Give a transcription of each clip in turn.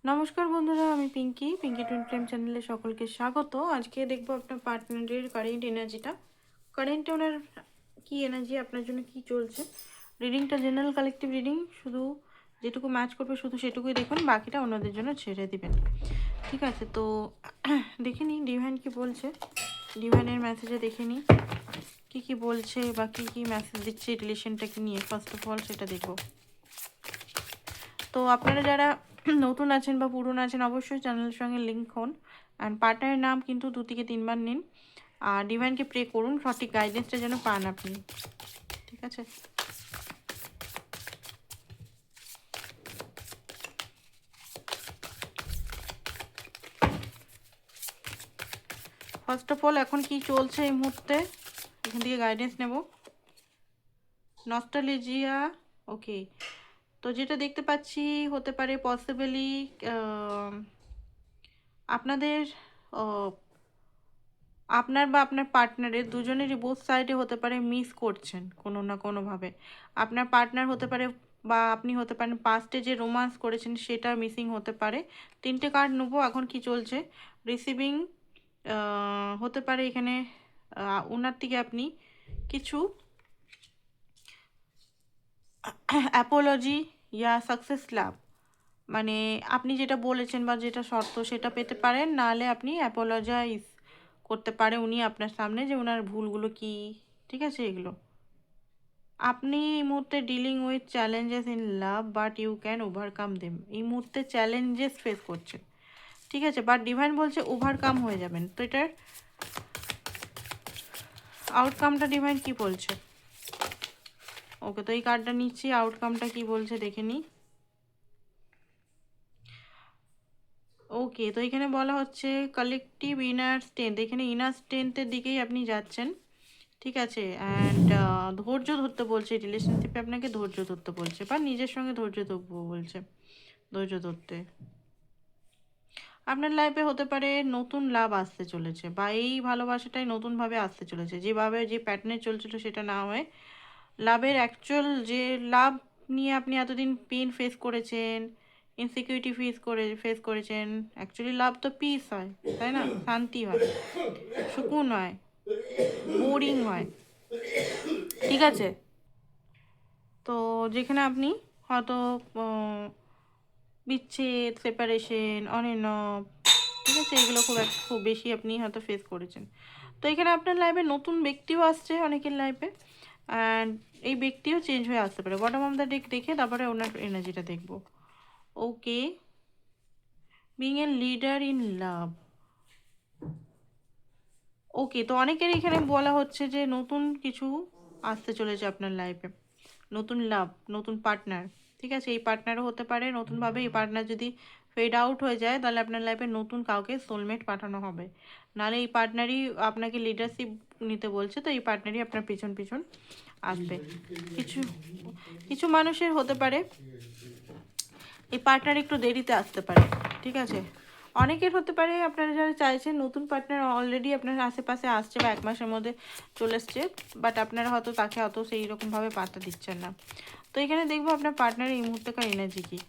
নমস্কার বন্ধুরা, আমি পিঙ্কি টুইন ফ্লেম চ্যানেলে সকলকে স্বাগত। আজকে দেখবো আপনার পার্টনারের কারেন্ট এনার্জিটা। কারেন্ট ওনার কি এনার্জি, আপনার জন্য কি চলছে। রিডিংটা জেনারেল কালেকটিভ রিডিং, শুধু যেটুকু ম্যাচ করবে শুধু সেটুকুই দেখুন, বাকিটা অন্যদের জন্য ছেড়ে দিবেন। ঠিক আছে, তো দেখে নিই ডিভাইন কি বলছে। ডিভাইনের মেসেজে দেখে নিই কী বলছে বা কী মেসেজ দিচ্ছে রিলেশনটাকে নিয়ে। ফার্স্ট অফ অল সেটা দেখবো। তো আপনারা যারা নতুন আছেন বা পুরনো আছেন অবশ্যই চ্যানেলের সঙ্গে লিঙ্ক হন। অ্যান্ড পার্টনারের নাম কিন্তু 2 থেকে 3 বার নিন। আর ডিভাইনকে প্রে করুন সঠিক গাইডেন্সটা যেন পান আপনি। ঠিক আছে, ফার্স্ট অফ অল এখন কি চলছে এই মুহূর্তে, এখান থেকে গাইডেন্স নেব। নস্টালজিয়া, ওকে। তো যেটা দেখতে পাচ্ছি হতে পারে পসিবলি আপনাদের আপনার বা আপনার পার্টনারের দুজনেরই বোথ সাইডে হতে পারে মিস করছেন কোনো না কোনোভাবে। আপনার পার্টনার হতে পারে বা আপনি হতে পারেন পাস্টে যে রোমান্স করেছেন সেটা মিসিং হতে পারে। 3টে কার্ড নেবো এখন কি চলছে। রিসিভিং হতে পারে এখানে ওনার থেকে আপনি কিছু অ্যাপোলজি ইয়া সাকসেস লাভ, মানে আপনি যেটা বলেছেন বা যেটা শর্ত সেটা পেতে পারেন, নাহলে আপনি অ্যাপোলজাইজ করতে পারে উনি আপনার সামনে যে ওনার ভুলগুলো কি। ঠিক আছে, এগুলো আপনি এই মুহূর্তে dealing with challenges in love but you can overcome them. এই মুহূর্তে চ্যালেঞ্জেস ফেস করছেন, ঠিক আছে, বাট ডিভাইন বলছে ওভারকাম হয়ে যাবেন। তো এটার আউটকামটা ডিভাইন কি বলছে। ওকে, তো এই কার্ডটা নিচ্ছি, আউটকামটা কি বলছে দেখে নিই। ওকে, তো এখানে বলা হচ্ছে কালেকটিভ ইনার স্ট্রেংথ, এখানে ইনার স্ট্রেংথের দিকেই আপনি যাচ্ছেন। ঠিক আছে, অ্যান্ড ধৈর্য ধরতে বলছে, রিলেশনশিপে আপনাকে ধৈর্য ধরতে বলছে বা নিজের সঙ্গে ধৈর্য ধরবো বলছে, ধৈর্য ধরতে। আপনার লাইফে হতে পারে নতুন লাভ আসতে চলেছে বা এই ভালোবাসাটাই নতুনভাবে আসতে চলেছে, যেভাবে যে প্যাটার্নে চলছিল সেটা না হয়ে লাভের অ্যাকচুয়াল যে লাভ নিয়ে আপনি এতদিন পেন ফেস করেছেন, ইনসিকিউরিটি ফেস করেছেন। অ্যাকচুয়ালি লাভ তো পিস হয়, তাই না, শান্তি হয়, সুকুন হয়, বোরিং হয়। ঠিক আছে, তো যেখানে আপনি হয়তো বিচ্ছেদ, সেপারেশন, অন এন্ড অফ, ঠিক আছে, এগুলো খুব বেশি আপনি হয়তো ফেস করেছেন। তো এখানে আপনার লাইফে নতুন ব্যক্তিও আসছে অনেকের লাইফে, অ্যান্ড এই ব্যক্তিও চেঞ্জ হয়ে আসতে পারে। বটম অফ দ্য ডেক দেখে তারপরে ওনার এনার্জিটা দেখবো। Okay, being a leader in love. Okay, তো অনেকের এখানে বলা হচ্ছে যে নতুন কিছু আসতে চলেছে আপনার লাইফে, নতুন লাভ, নতুন পার্টনার। ঠিক আছে, এই পার্টনারও হতে পারে নতুনভাবে। এই পার্টনার যদি ফেড আউট হয়ে যায় তাহলে আপনার লাইফে নতুন কাউকে সোলমেট পাঠানো হবে, নাহলে এই পার্টনারই আপনাকে লিডারশিপ নিতে বলছে। তো এই পার্টনারই আপনার পিছন পিছন আসবে। কিছু কিছু মানুষের হতে পারে এই পার্টনার একটু দেরিতে আসতে পারে। ঠিক আছে, অনেকের হতে পারে আপনারা যারা চাইছেন নতুন পার্টনার অলরেডি আপনার আশেপাশে আসছে বা 1 মাসের মধ্যে চলে এসছে, বাট আপনারা হয়তো তাকে অত সেই রকমভাবে পাত্তা দিচ্ছেন না। তো এখানে দেখবো আপনার পার্টনারের এই মুহূর্তেকার এনার্জি কি।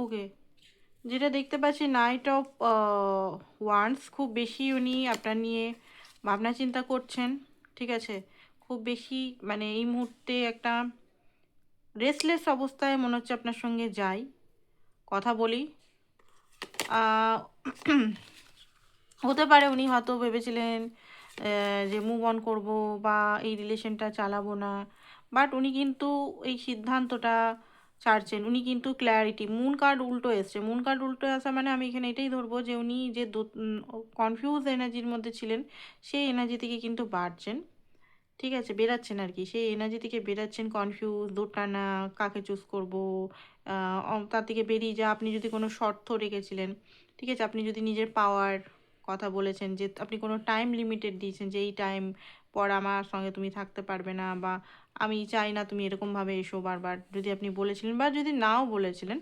ওকে, যেটা দেখতে পাচ্ছি নাইট অফ ওয়ান্ডস, খুব বেশি উনি আপনার নিয়ে ভাবনা চিন্তা করছেন। ঠিক আছে, খুব বেশি, মানে এই মুহূর্তে একটা রেস্টলেস অবস্থায় মনে হচ্ছে আপনার সঙ্গে যাই, কথা বলি। হতে পারে উনি হয়তো ভেবেছিলেন যে মুভ অন করবো বা এই রিলেশনটা চালাবো না, বাট উনি কিন্তু এই সিদ্ধান্তটা ছাড়ছেন। উনি কিন্তু ক্ল্যারিটি, মুন কার্ড উল্টো এসছে। মুন কার্ড উল্টো আসা মানে আমি এখানে এটাই ধরবো যে উনি যে কনফিউজ এনার্জির মধ্যে ছিলেন সেই এনার্জি থেকে কিন্তু বাড়ছেন। ঠিক আছে, বেরাচ্ছেন আর কি, সেই এনার্জি থেকে বেরাচ্ছেন। কনফিউজ, দোটানা, কাকে চুজ করবো, তার থেকে বেরিয়ে যা। আপনি যদি কোনো শর্ত রেখেছিলেন, ঠিক আছে, আপনি যদি নিজের পাওয়ার কথা বলেছেন, যে আপনি কোনো টাইম লিমিটেড দিয়েছেন যে এই টাইম পর আমার সঙ্গে তুমি থাকতে পারবে না, বা আমি চাই না তুমি এরকমভাবে এসো বারবার, যদি আপনি বলেছিলেন বা যদি নাও বলেছিলেন,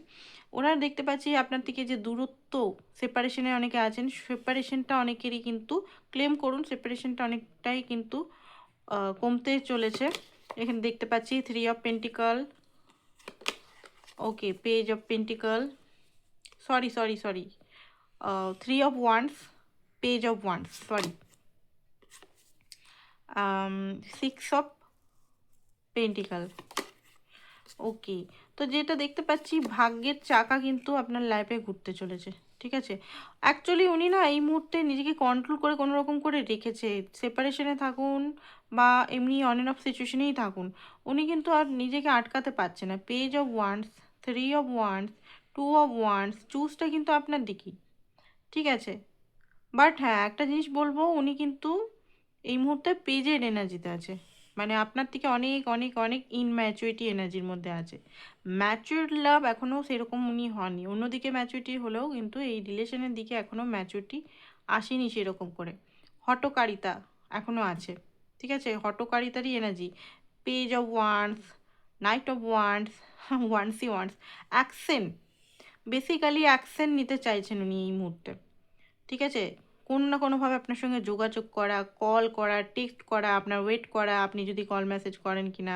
ওনারা দেখতে পাচ্ছি আপনার থেকে যে দূরত্ব, সেপারেশনে অনেকে আছেন, সেপারেশনটা অনেকেরই কিন্তু ক্লেম করুন, সেপারেশনটা অনেকটাই কিন্তু কমতে চলেছে। এখানে দেখতে পাচ্ছি 3 of pentacles, okay, page of pentacles, sorry sorry sorry 3 of wands, page of wands, sorry, 6 of pentacles, okay. তো যেটা দেখতে পাচ্ছি ভাগ্যের চাকা কিন্তু আপনার লাইফে ঘুরতে চলেছে, ঠিক আছে। অ্যাকচুয়ালি উনি না এই মুহূর্তে নিজেকে কন্ট্রোল করে কোনো রকম করে রেখেছে, সেপারেশনে থাকুন বা এমনি অন অ্যান্ড অফ সিচুয়েশনেই থাকুন, উনি কিন্তু আর নিজেকে আটকাতে পারছে না। Page of wands, 3 of wands, 2 of wands, চুজটা কিন্তু আপনার দিকেই, ঠিক আছে। বাট হ্যাঁ, একটা জিনিস বলবো, উনি কিন্তু এই মুহূর্তে পেজের এনার্জিতে আছে, মানে আপনার থেকে অনেক অনেক অনেক ইনম্যাচুরিটি এনার্জির মধ্যে আছে। ম্যাচিউর লাভ এখনও সেরকম উনি হননি, অন্যদিকে ম্যাচুরিটি হলেও কিন্তু এই রিলেশনের দিকে এখনও ম্যাচুরিটি আসেনি সেরকম করে, হটকারিতা এখনও আছে, ঠিক আছে, হটকারিতারই energy. Page of wands, knight of wands, ওয়ান্সই ওয়ান্স, অ্যাকশন, বেসিক্যালি অ্যাকশন নিতে চাইছেন উনি এই মুহূর্তে, ঠিক আছে। কোনো না কোনোভাবে আপনার সঙ্গে যোগাযোগ করা, কল করা, টেক্সট করা, আপনার ওয়েট করা, আপনি যদি কল মেসেজ করেন কি না,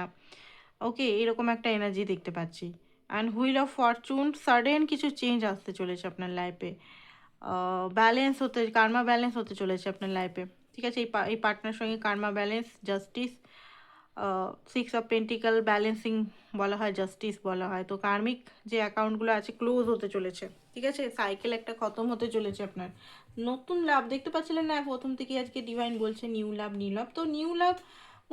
ওকে, এরকম একটা এনার্জি দেখতে পাচ্ছি। And wheel of Fortune, sudden কিছু চেঞ্জ আসতে চলেছে আপনার লাইফে, ব্যালেন্স হতে, কার্মা ব্যালেন্স হতে চলেছে আপনার লাইফে, ঠিক আছে। এই পার্টনার সঙ্গে karma balance, justice, 6 of pentacles balancing বলা হয়, জাস্টিস বলা হয়। তো কার্মিক যে অ্যাকাউন্টগুলো আছে ক্লোজ হতে চলেছে, ঠিক আছে, সাইকেল একটা খতম হতে চলেছে আপনার। নতুন লাভ দেখতে পাচ্ছিলেন না প্রথম থেকে, আজকে ডিভাইন বলছে নিউ লাভ, নিউ লাভ। তো নিউ লাভ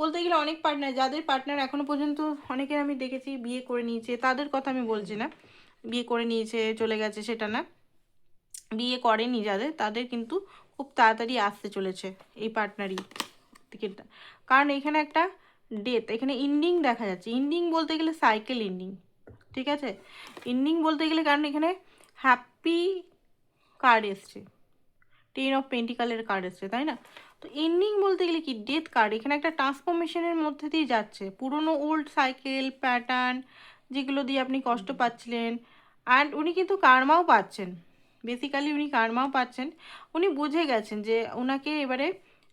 বলতে গেলে অনেক পার্টনার, যাদের পার্টনার এখনও পর্যন্ত অনেকের আমি দেখেছি বিয়ে করে নিয়েছে, তাদের কথা আমি বলছি না, বিয়ে করে নিয়েছে চলে গেছে সেটা না, বিয়ে করেনি যাদের, তাদের কিন্তু খুব তাড়াতাড়ি আসতে চলেছে এই পার্টনারই টিকিটটা। কারণ এখানে একটা ডেথ, এখানে ইন্ডিং দেখা যাচ্ছে, ইন্ডিং বলতে গেলে সাইকেল ইন্ডিং, ঠিক আছে, ইন্ডিং বলতে গেলে, কারণ এখানে হ্যাপি কার্ড এসছে, 10 অফ পেন্টিকালের কার্ড এসছে, তাই না। তো এন্ডিং বলতে গেলে কি, ডেথ কার্ড, এখানে একটা ট্রান্সফরমেশনের মধ্যে দিয়ে যাচ্ছে, পুরনো ওল্ড সাইকেল প্যাটার্ন যেগুলো দিয়ে আপনি কষ্ট পাচ্ছিলেন, অ্যান্ড উনি কিন্তু কার্মাও পাচ্ছেন, বেসিক্যালি উনি কার্মাও পাচ্ছেন। উনি বুঝে গেছেন যে ওনাকে এবারে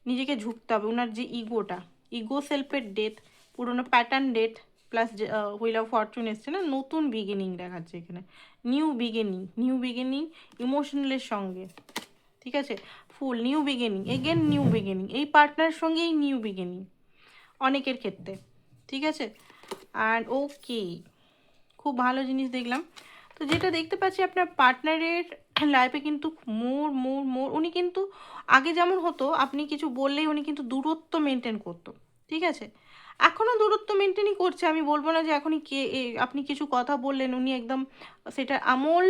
নিজেকে ঝুঁকতে হবে, ওনার যে ইগোটা, ইগো সেলফের ডেথ, পুরনো pattern death, plus wheel of fortune এসছে না, নতুন বিগিনিং দেখাচ্ছে এখানে, নিউ বিগিনিং, নিউ বিগিনিং ইমোশনালের সঙ্গে, ঠিক আছে, full new beginning, again new beginning, এই পার্টনারের সঙ্গেই নিউ বিগিনিং অনেকের ক্ষেত্রে, ঠিক আছে। অ্যান্ড ওকে, খুব ভালো জিনিস দেখলাম। তো যেটা দেখতে পাচ্ছি আপনার পার্টনারের লাইফে কিন্তু মোর মোর মোর, উনি কিন্তু আগে যেমন হতো আপনি কিছু বললেই উনি কিন্তু দূরত্ব মেনটেন করতো, ঠিক আছে, এখনও দূরত্ব মেনটেনই করছে, আমি বলবো না যে এখনই আপনি কিছু কথা বললেন উনি একদম সেটা আমল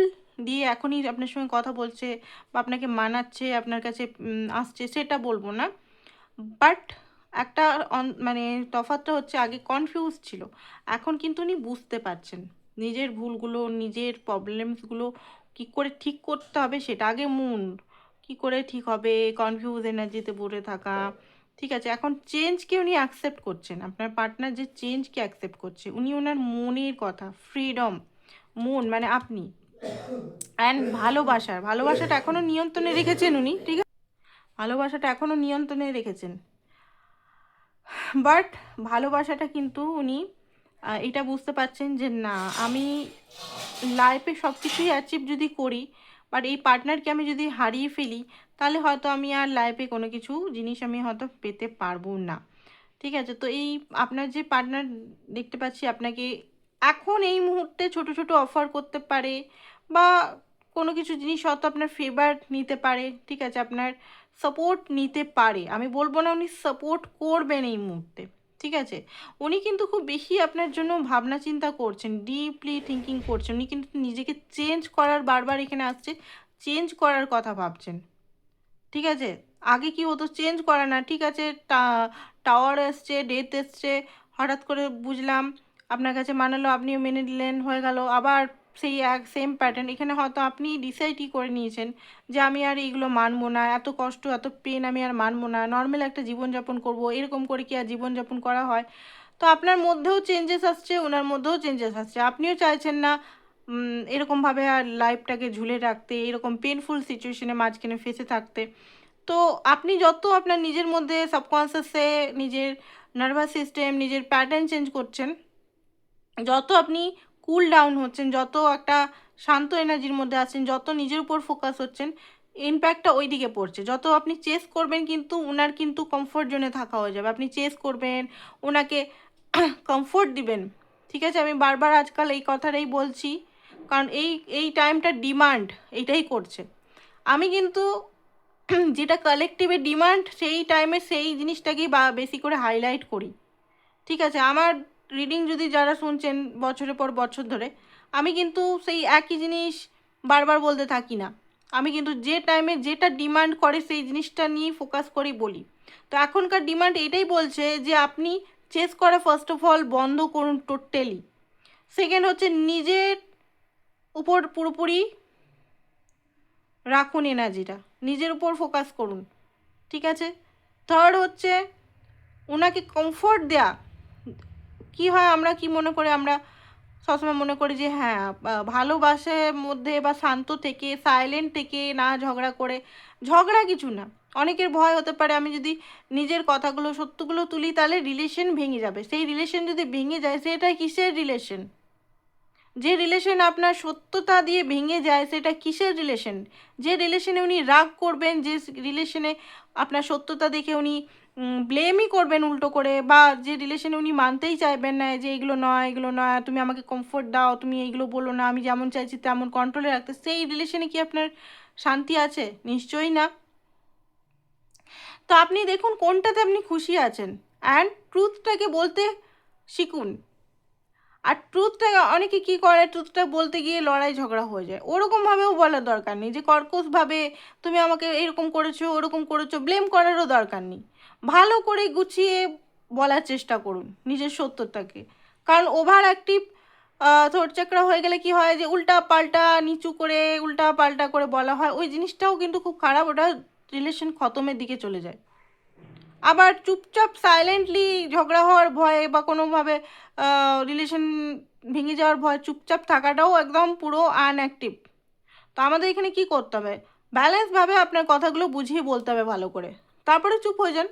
দিয়ে এখনই আপনার সঙ্গে কথা বলছে বা আপনাকে মানাচ্ছে, আপনার কাছে আসছে, সেটা বলবো না। বাট একটা মানে তফাৎটা হচ্ছে, আগে কনফিউজ ছিল, এখন কিন্তু উনি বুঝতে পারছেন নিজের ভুলগুলো, নিজের প্রবলেমসগুলো কী করে ঠিক করতে হবে, সেটা আগে মন কী করে ঠিক হবে, কনফিউজ এনার্জিতে পড়ে থাকা, ঠিক আছে। এখন চেঞ্জকে উনি অ্যাকসেপ্ট করছেন, আপনার পার্টনার যে চেঞ্জকে অ্যাকসেপ্ট করছে, উনি ওনার মনের কথা, ফ্রিডম, মন মানে আপনি, অ্যান্ড ভালোবাসাটা এখনও নিয়ন্ত্রণে রেখেছেন উনি, ঠিক আছে, ভালোবাসাটা এখনও নিয়ন্ত্রণে রেখেছেন। বাট ভালোবাসাটা কিন্তু উনি এটা বুঝতে পারছেন যে না, আমি লাইফে সব কিছুই অ্যাচিভ যদি করি, বাট এই পার্টনারকে আমি যদি হারিয়ে ফেলি, তাহলে হয়তো আমি আর লাইফে কোনো কিছু জিনিস আমি হয়তো পেতে পারবো না, ঠিক আছে। তো এই আপনার যে পার্টনার দেখতে পাচ্ছি আপনাকে এখন এই মুহূর্তে ছোট ছোট অফার করতে পারে, বা কোনো কিছু জিনিস হয়তো আপনার ফেভার নিতে পারে, ঠিক আছে, আপনার সাপোর্ট নিতে পারে, আমি বলবো না উনি সাপোর্ট করবেন এই মুহূর্তে, ঠিক আছে। উনি কিন্তু খুব বেশি আপনার জন্য ভাবনা চিন্তা করছেন, ডিপলি থিঙ্কিং করছেন, উনি কিন্তু নিজেকে চেঞ্জ করার, বারবার এখানে আসছে, চেঞ্জ করার কথা ভাবছেন, ঠিক আছে। আগে কি হতো, চেঞ্জ করে না, ঠিক আছে, টাওয়ার এসছে, ডেথ এসছে, হঠাৎ করে বুঝলাম, আপনার কাছে মানালো, আপনিও মেনে নিলেন, হয়ে গেল, আবার সেই এক সেম প্যাটার্ন। এখানে হয়তো আপনি ডিসাইডই করে নিয়েছেন যে আমি আর এইগুলো মানবো না, এত কষ্ট এত পেন আমি আর মানবো না, নর্মাল একটা জীবনযাপন করব, এরকম করে কি আর জীবনযাপন করা হয়। তো আপনার মধ্যেও চেঞ্জেস আসছে, ওনার মধ্যেও চেঞ্জেস আসছে, আপনিও চাইছেন না এরকমভাবে আর লাইফটাকে ঝুলে রাখতে, এরকম পেনফুল সিচুয়েশনে মাঝখানে ফেসে থাকতে। তো আপনি যত আপনার নিজের মধ্যে সাবকনসিয়াসে নিজের নার্ভাস সিস্টেম, নিজের প্যাটার্ন চেঞ্জ করছেন, যত আপনি কুল ডাউন হচ্ছেন, যত একটা শান্ত এনার্জির মধ্যে আছেন, যত নিজের উপর ফোকাস হচ্ছেন, ইম্প্যাক্টটা ওই দিকে পড়ছে। যত আপনি চেস করবেন কিন্তু ওনার কিন্তু কমফোর্ট জোনে থাকা হয়ে যাবে। আপনি চেস করবেন, ওনাকে কমফোর্ট দিবেন, ঠিক আছে। আমি বারবার আজকাল এই কথাটাই বলছি, কারণ এই টাইমটা ডিমান্ড এইটাই করছে। আমি কিন্তু যেটা কালেকটিভের ডিমান্ড সেই টাইমে সেই জিনিসটাকেই বেশি করে হাইলাইট করি, ঠিক আছে। আমার রিডিং যদি যারা শুনছেন বছরের পর বছর ধরে, আমি কিন্তু সেই একই জিনিস বারবার বলতে থাকি না। আমি কিন্তু যে টাইমে যেটা ডিমান্ড করে সেই জিনিসটা নিয়ে ফোকাস করেই বলি। তো এখনকার ডিমান্ড এটাই বলছে যে আপনি চেস করা ফার্স্ট অফ অল বন্ধ করুন টোটালি। সেকেন্ড হচ্ছে নিজের উপর পুরোপুরি রাখুন এনার্জিটা, নিজের উপর ফোকাস করুন, ঠিক আছে। থার্ড হচ্ছে ওনাকে কমফোর্ট দেয়া। কি হয়, আমরা কি মনে করে, আমরা সবসময় মনে করি যে হ্যাঁ ভালোবাসার মধ্যে বা শান্ত থেকে সাইলেন্ট থেকে না ঝগড়া করে, ঝগড়া কিছু না। অনেকের ভয় হতে পারে আমি যদি নিজের কথাগুলো সত্যগুলো তুলি তাহলে রিলেশন ভেঙে যাবে। সেই রিলেশন যদি ভেঙে যায় সেটা কিসের রিলেশন? যে রিলেশন আপনার সত্যতা দিয়ে ভেঙে যায় সেটা কিসের রিলেশন? যে রিলেশনে উনি রাগ করবেন, যে রিলেশনে আপনার সত্যতা দেখে উনি ব্লেমই করবেন উল্টো করে, বা যে রিলেশনে উনি মানতেই চাইবেন না যে এগুলো নয় এগুলো নয়, তুমি আমাকে কমফোর্ট দাও, তুমি এইগুলো বলো না, আমি যেমন চাইছি তেমন কন্ট্রোলে রাখতে, সেই রিলেশনে কি আপনার শান্তি আছে? নিশ্চয়ই না। তো আপনি দেখুন কোনটাতে আপনি খুশি আছেন, অ্যান্ড ট্রুথটাকে বলতে শিখুন। আর ট্রুথটা অনেকে কী করে, ট্রুথটা বলতে গিয়ে লড়াই ঝগড়া হয়ে যায়। ওরকমভাবেও বলার দরকার নেই যে কর্কশভাবে তুমি আমাকে এরকম করেছো ওরকম করেছো, ব্লেম করারও দরকার নেই। ভালো করে গুছিয়ে বলার চেষ্টা করুন নিজের সত্যটাকে। কারণ ওভার অ্যাক্টিভ থ্রোট চাকরা হয়ে গেলে কি হয় যে উল্টা পাল্টা নিচু করে উল্টা পাল্টা করে বলা হয়, ওই জিনিসটাও কিন্তু খুব খারাপ, ওটা রিলেশন খতমের দিকে চলে যায়। আবার চুপচাপ সাইলেন্টলি ঝগড়া হওয়ার ভয়ে বা কোনোভাবে রিলেশন ভেঙে যাওয়ার ভয় চুপচাপ থাকাটাও একদম পুরো আনঅ্যাক্টিভ। তো আমাদের এখানে কি করতে হবে, ব্যালেন্সভাবে আপনার কথাগুলো বুঝিয়ে বলতে হবে ভালো করে, তারপরে চুপ হয়ে যান,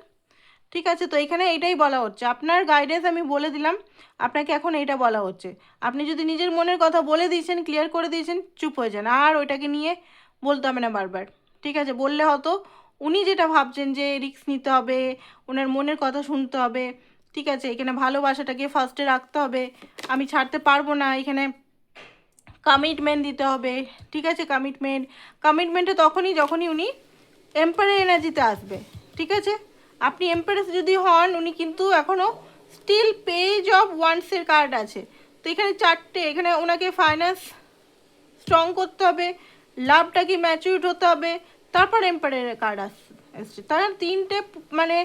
ঠিক আছে। তো এখানে এইটাই বলা হচ্ছে, আপনার গাইডেন্স আমি বলে দিলাম, আপনাকে এখন এইটা বলা হচ্ছে। আপনি যদি নিজের মনের কথা বলে দিয়েছেন, ক্লিয়ার করে দিয়েছেন, চুপ হয়ে যান, আর ওইটাকে নিয়ে বলতে হবে না বারবার, ঠিক আছে। বললে হয়তো উনি যেটা ভাবছেন যে রিস্ক নিতে হবে, ওনার মনের কথা শুনতে হবে, ঠিক আছে। এখানে ভালোবাসাটাকে ফার্স্টে রাখতে হবে, আমি ছাড়তে পারবো না, এখানে কমিটমেন্ট দিতে হবে, ঠিক আছে। কমিটমেন্টে যখনই উনি এম্পায়ার এনার্জিতে আসবে, ঠিক আছে। আপনি এম্পায়ারেস যদি হন, উনি কিন্তু এখনও স্টিল পেজ অফ ওয়ান্সের কার্ড আছে। তো এখানে চারটে, এখানে ওনাকে ফাইন্যান্স স্ট্রং করতে হবে, লাভটাকে ম্যাচিউর হতে হবে, তারপর এম্পায়ারের কার্ড আসছে। তার তিনটে মানে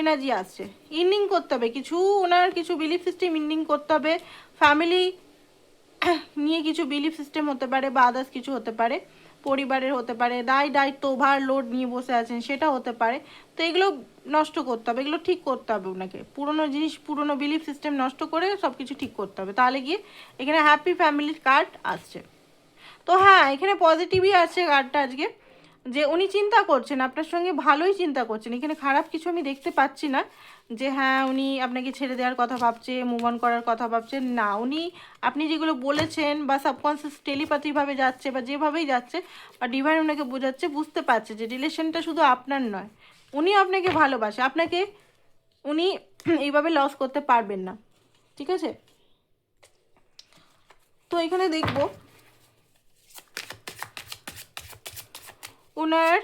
এনার্জি আসছে। ইন্ডিং করতে হবে কিছু, ওনার কিছু বিলিফ সিস্টেম ইন্ডিং করতে হবে, ফ্যামিলি নিয়ে কিছু বিলিফ সিস্টেম হতে পারে বা আদার্স কিছু হতে পারে, পরিবারের হতে পারে, দায়িত্ব ওভারলোড নিয়ে বসে আছেন সেটা হতে পারে। তো এগুলো নষ্ট করতে হবে, এগুলো ঠিক করতে হবে ওনাকে, পুরনো জিনিস পুরনো বিলিফ সিস্টেম নষ্ট করে সব কিছু ঠিক করতে হবে, তাহলে গিয়ে এখানে হ্যাপি ফ্যামিলির কার্ড আসছে। তো হ্যাঁ, এখানে পজিটিভই আছে কার্ডটা আজকে, যে উনি চিন্তা করছেন আপনার সঙ্গে, ভালোই চিন্তা করছেন, এখানে খারাপ কিছু আমি দেখতে পাচ্ছি না যে হ্যাঁ উনি আপনাকে ছেড়ে দেওয়ার কথা ভাবছে, মুভ অন করার কথা ভাবছেন না। উনি আপনি যেগুলো বলেছেন বা সাবকনসিয়াস টেলিপ্যাথিভাবে যাচ্ছে বা যেভাবেই যাচ্ছে বা ডিভাইন ওনাকে বোঝাচ্ছে, বুঝতে পারছে যে রিলেশনটা শুধু আপনার নয়, উনি আপনাকে ভালোবাসে, আপনাকে উনি এইভাবে লস করতে পারবেন না, ঠিক আছে। তো এখানে দেখব ওনার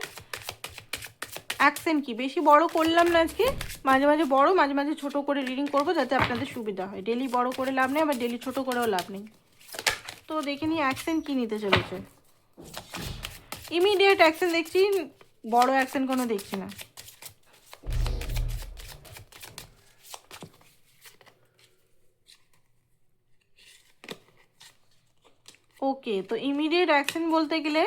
অ্যাকসেন্ট কি। বেশি বড় করলাম না আজকে, মাঝে মাঝে বড় মাঝে মাঝে ছোট করে রিডিং করব যাতে আপনাদের সুবিধা হয়। ডেলি বড় করে লাভ নেই, আবার ডেলি ছোট করেও লাভ নেই। তো দেখে নিই অ্যাকসেন্ট কী নিতে চলেছে। ইমিডিয়েট অ্যাকশন দেখছি, বড় অ্যাকশন কোনো দেখছি না। ওকে, তো ইমিডিয়েট অ্যাকশন বলতে গেলে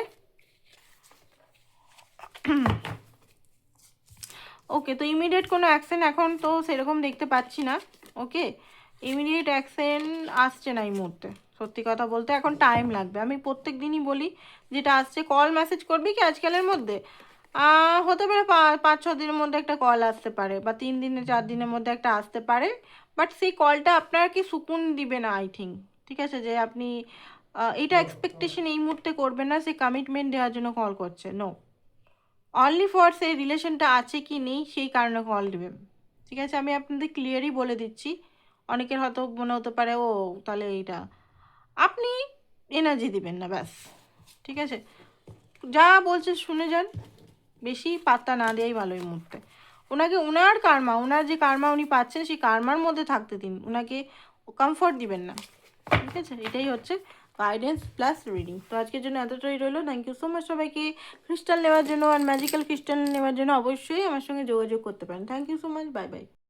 ওকে, তো ইমিডিয়েট কোনো অ্যাকশন এখন তো সেরকম দেখতে পাচ্ছি না। ওকে, ইমিডিয়েট অ্যাকশন আসছে না এই মুহূর্তে। সত্যি কথা বলতে এখন টাইম লাগবে। আমি প্রত্যেক দিনই বলি যেটা আসছে, কল মেসেজ করবি কি আজকালের মধ্যে, হতে পারে 5-6 দিনের মধ্যে একটা কল আসতে পারে, বা 3 দিনে 4 দিনের মধ্যে একটা আসতে পারে। বাট সেই কলটা আপনার কি সুকুন দিবে না, আই থিঙ্ক। ঠিক আছে, যে আপনি এটা এক্সপেকটেশন এই মুহূর্তে করবেন না সে কমিটমেন্ট দেওয়ার জন্য কল করছে, নো। অনলি ফর সেই রিলেশনটা আছে কি নেই সেই কারণে কল দেবেন। ঠিক আছে, আমি আপনাদের ক্লিয়ারই বলে দিচ্ছি। অনেকের হয়তো মনে হতে পারে ও তাহলে এইটা, আপনি এনার্জি দিবেন না ব্যাস। ঠিক আছে, যা বলছে শুনে যান, বেশি পাত্তা না দেওয়াই ভালো এই মুহূর্তে। ওনাকে ওনার কার্মা, ওনার যে কার্মা উনি পাচ্ছেন সেই কার্মার মধ্যে থাকতে দিন, ওনাকে কমফর্ট দিবেন না। ঠিক আছে, এটাই হচ্ছে গাইডেন্স প্লাস রিডিং। তো আজকের জন্য এতটাই রইলো। থ্যাংক ইউ সো মাচ সবাইকে। ক্রিস্টাল নেওয়ার জন্য আর ম্যাজিক্যাল ক্রিস্টাল নেওয়ার জন্য অবশ্যই আমার সঙ্গে যোগাযোগ করতে পারেন। Thank you so much, bye by.